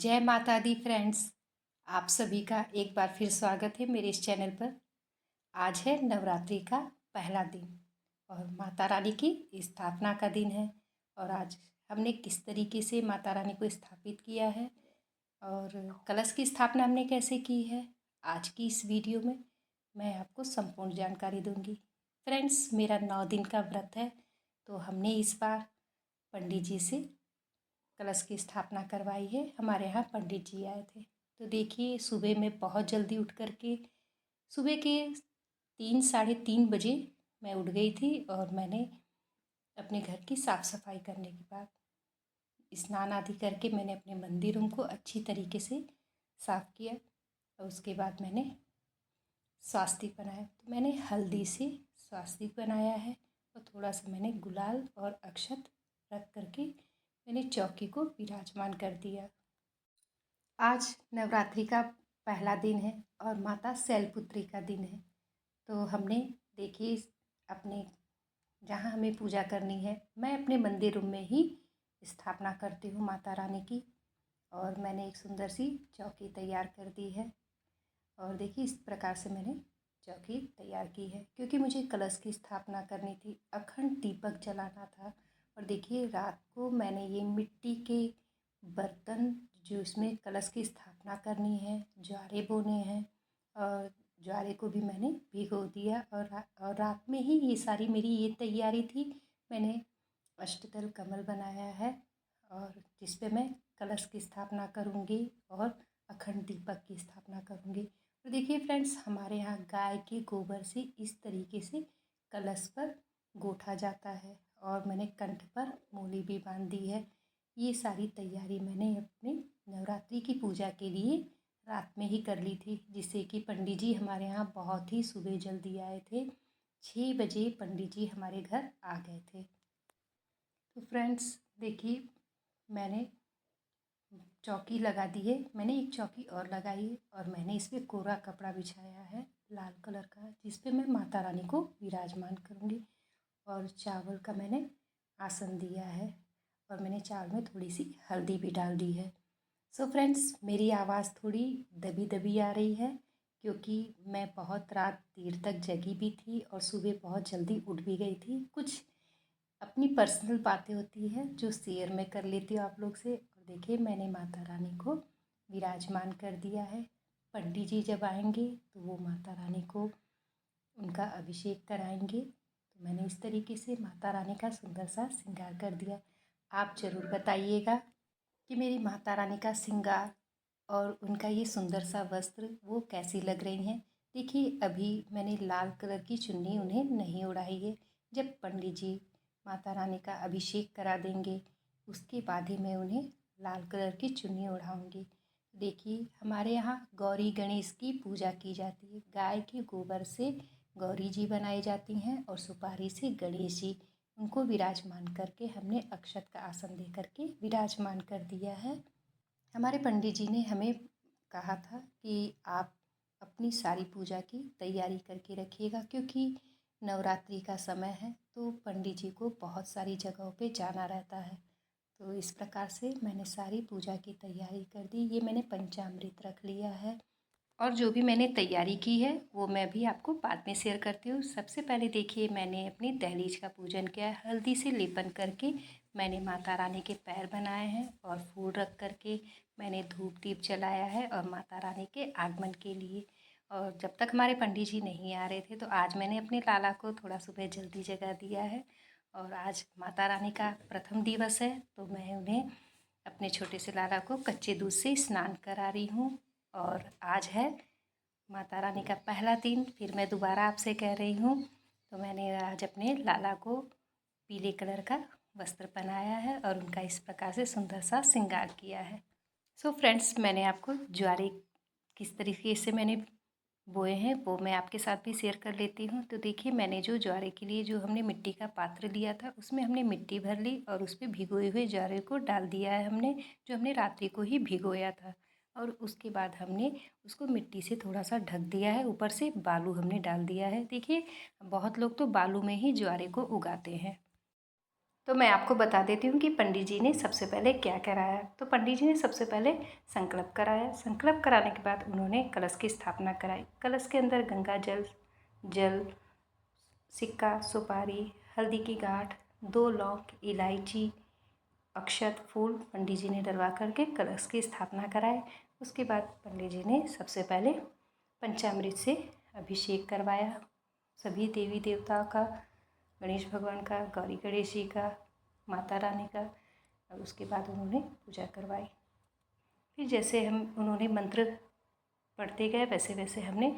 जय माता दी फ्रेंड्स। आप सभी का एक बार फिर स्वागत है मेरे इस चैनल पर। आज है नवरात्रि का पहला दिन और माता रानी की स्थापना का दिन है। और आज हमने किस तरीके से माता रानी को स्थापित किया है और कलश की स्थापना हमने कैसे की है, आज की इस वीडियो में मैं आपको संपूर्ण जानकारी दूंगी। फ्रेंड्स, मेरा 9 दिन का व्रत है, तो हमने इस बार पंडित जी से कलश की स्थापना करवाई है। हमारे यहाँ पंडित जी आए थे। तो देखिए, सुबह में बहुत जल्दी उठ कर के सुबह के 3 साढ़े 3 बजे मैं उठ गई थी और मैंने अपने घर की साफ़ सफाई करने के बाद स्नान आदि करके मैंने अपने मंदिरों को अच्छी तरीके से साफ़ किया। और उसके बाद मैंने स्वास्तिक बनाया। तो मैंने हल्दी से स्वास्तिक बनाया है और थोड़ा सा मैंने गुलाल और अक्षत रख करके मैंने चौकी को विराजमान कर दिया। आज नवरात्रि का पहला दिन है और माता शैलपुत्री का दिन है। तो हमने देखिए अपने जहाँ हमें पूजा करनी है, मैं अपने मंदिर रूम में ही स्थापना करती हूँ माता रानी की। और मैंने एक सुंदर सी चौकी तैयार कर दी है। और देखिए, इस प्रकार से मैंने चौकी तैयार की है क्योंकि मुझे कलश की स्थापना करनी थी, अखंड दीपक जलाना था। और देखिए, रात को मैंने ये मिट्टी के बर्तन जो इसमें कलश की स्थापना करनी है, ज्वारे बोने हैं, और ज्वारे को भी मैंने भिगो दिया। और रात में ही ये सारी मेरी ये तैयारी थी। मैंने अष्टदल कमल बनाया है और जिस पे मैं कलश की स्थापना करूँगी और अखंड दीपक की स्थापना करूँगी। तो देखिए फ्रेंड्स, हमारे यहाँ गाय के गोबर से इस तरीके से कलश पर गोथा जाता है और मैंने कंठ पर मूली भी बांध दी है। ये सारी तैयारी मैंने अपने नवरात्रि की पूजा के लिए रात में ही कर ली थी, जिससे कि पंडित जी हमारे यहाँ बहुत ही सुबह जल्दी आए थे। 6 बजे पंडित जी हमारे घर आ गए थे। तो फ्रेंड्स देखिए, मैंने चौकी लगा दी है। मैंने एक चौकी और लगाई है और मैंने इस पर कोरा कपड़ा बिछाया है लाल कलर का, जिस पे मैं माता रानी को विराजमान करूँगी। और चावल का मैंने आसन दिया है और मैंने चावल में थोड़ी सी हल्दी भी डाल दी है। सो फ्रेंड्स, मेरी आवाज़ थोड़ी दबी दबी आ रही है क्योंकि मैं बहुत रात देर तक जगी भी थी और सुबह बहुत जल्दी उठ भी गई थी। कुछ अपनी पर्सनल बातें होती हैं जो शेयर मैं कर लेती हूँ आप लोग से। और देखिए, मैंने माता रानी को विराजमान कर दिया है। पंडित जी जब आएंगे तो वो माता रानी को उनका अभिषेक कराएंगे। तो मैंने इस तरीके से माता रानी का सुंदर सा श्रृंगार कर दिया। आप ज़रूर बताइएगा कि मेरी माता रानी का श्रृंगार और उनका ये सुंदर सा वस्त्र वो कैसी लग रही हैं। देखिए, अभी मैंने लाल कलर की चुन्नी उन्हें नहीं ओढ़ाई है। जब पंडित जी माता रानी का अभिषेक करा देंगे उसके बाद ही मैं उन्हें लाल कलर की चुन्नी ओढ़ाऊँगी। देखिए, हमारे यहाँ गौरी गणेश की पूजा की जाती है। गाय के गोबर से गौरी जी बनाई जाती हैं और सुपारी से गणेश जी, उनको विराजमान करके हमने अक्षत का आसन दे करके विराजमान कर दिया है। हमारे पंडित जी ने हमें कहा था कि आप अपनी सारी पूजा की तैयारी करके रखिएगा क्योंकि नवरात्रि का समय है, तो पंडित जी को बहुत सारी जगहों पे जाना रहता है। तो इस प्रकार से मैंने सारी पूजा की तैयारी कर दी। ये मैंने पंचामृत रख लिया है और जो भी मैंने तैयारी की है वो मैं भी आपको बाद में शेयर करती हूँ। सबसे पहले देखिए, मैंने अपनी दहलीज का पूजन किया है। हल्दी से लेपन करके मैंने माता रानी के पैर बनाए हैं और फूल रख करके मैंने धूप दीप जलाया है और माता रानी के आगमन के लिए। और जब तक हमारे पंडित जी नहीं आ रहे थे तो आज मैंने अपने लाला को थोड़ा सुबह जल्दी जगा दिया है। और आज माता रानी का प्रथम दिवस है तो मैं उन्हें अपने छोटे से लाला को कच्चे दूध से स्नान करा रही हूँ। और आज है माता रानी का पहला दिन। फिर मैं दोबारा आपसे कह रही हूँ, तो मैंने आज अपने लाला को पीले कलर का वस्त्र पहनाया है और उनका इस प्रकार से सुंदर सा श्रृंगार किया है। सो फ्रेंड्स, मैंने आपको ज्वारे किस तरीके से मैंने बोए हैं वो मैं आपके साथ भी शेयर कर लेती हूँ। तो देखिए, मैंने जो ज्वारे के लिए जो हमने मिट्टी का पात्र लिया था उसमें हमने मिट्टी भर ली और उस पर भिगोए हुए ज्वारे को डाल दिया है हमने, जो हमने रात्रि को ही भिगोया था। और उसके बाद हमने उसको मिट्टी से थोड़ा सा ढक दिया है, ऊपर से बालू हमने डाल दिया है। देखिए, बहुत लोग तो बालू में ही ज्वारे को उगाते हैं। तो मैं आपको बता देती हूँ कि पंडित जी ने सबसे पहले क्या कराया। तो पंडित जी ने सबसे पहले संकल्प कराया। संकल्प कराने के बाद उन्होंने कलश की स्थापना कराई। कलश के अंदर गंगा जल, सिक्का, सुपारी, हल्दी की गांठ, 2 लौंग, इलायची, अक्षत, फूल पंडित जी ने डलवा करके कलश की स्थापना कराए। उसके बाद पंडित जी ने सबसे पहले पंचामृत से अभिषेक करवाया सभी देवी देवताओं का, गणेश भगवान का, गौरी गणेश जी का, माता रानी का। और उसके बाद उन्होंने पूजा करवाई। फिर जैसे उन्होंने मंत्र पढ़ते गए वैसे वैसे हमने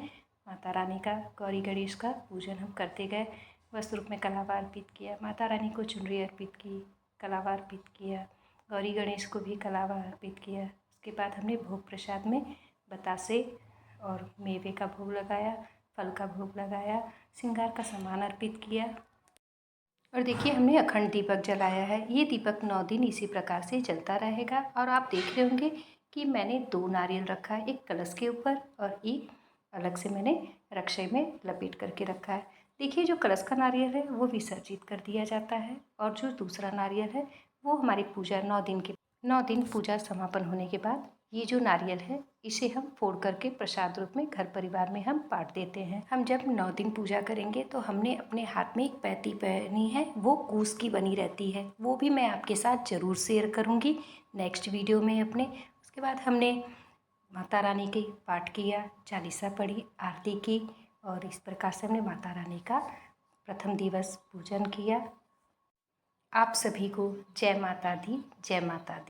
माता रानी का, गौरी गणेश का पूजन हम करते गए। वस्त्र रूप में कलावा अर्पित किया, माता रानी को चुनरी अर्पित की, कलावा अर्पित किया, गौरी गणेश को भी कलावा अर्पित किया। उसके बाद हमने भोग प्रसाद में बतासे और मेवे का भोग लगाया, फल का भोग लगाया, श्रृंगार का सामान अर्पित किया। और देखिए हमने अखंड दीपक जलाया है। ये दीपक 9 दिन इसी प्रकार से जलता रहेगा। और आप देख रहे होंगे कि मैंने 2 नारियल रखा है, एक कलश के ऊपर और एक अलग से मैंने रक्षे में लपेट करके रखा है। देखिए जो कलश का नारियल है वो विसर्जित कर दिया जाता है और जो दूसरा नारियल है वो हमारी पूजा 9 दिन पूजा समापन होने के बाद ये जो नारियल है इसे हम फोड़ करके प्रसाद रूप में घर परिवार में हम बांट देते हैं। हम जब 9 दिन पूजा करेंगे तो हमने अपने हाथ में एक पैती पहनी है, वो कूस की बनी रहती है, वो भी मैं आपके साथ ज़रूर शेयर करूँगी नेक्स्ट वीडियो में अपने। उसके बाद हमने माता रानी के पाठ किया, चालीसा पढ़ी, आरती की और इस प्रकार से हमने माता रानी का प्रथम दिवस पूजन किया। आप सभी को जय माता दी, जय माता दी।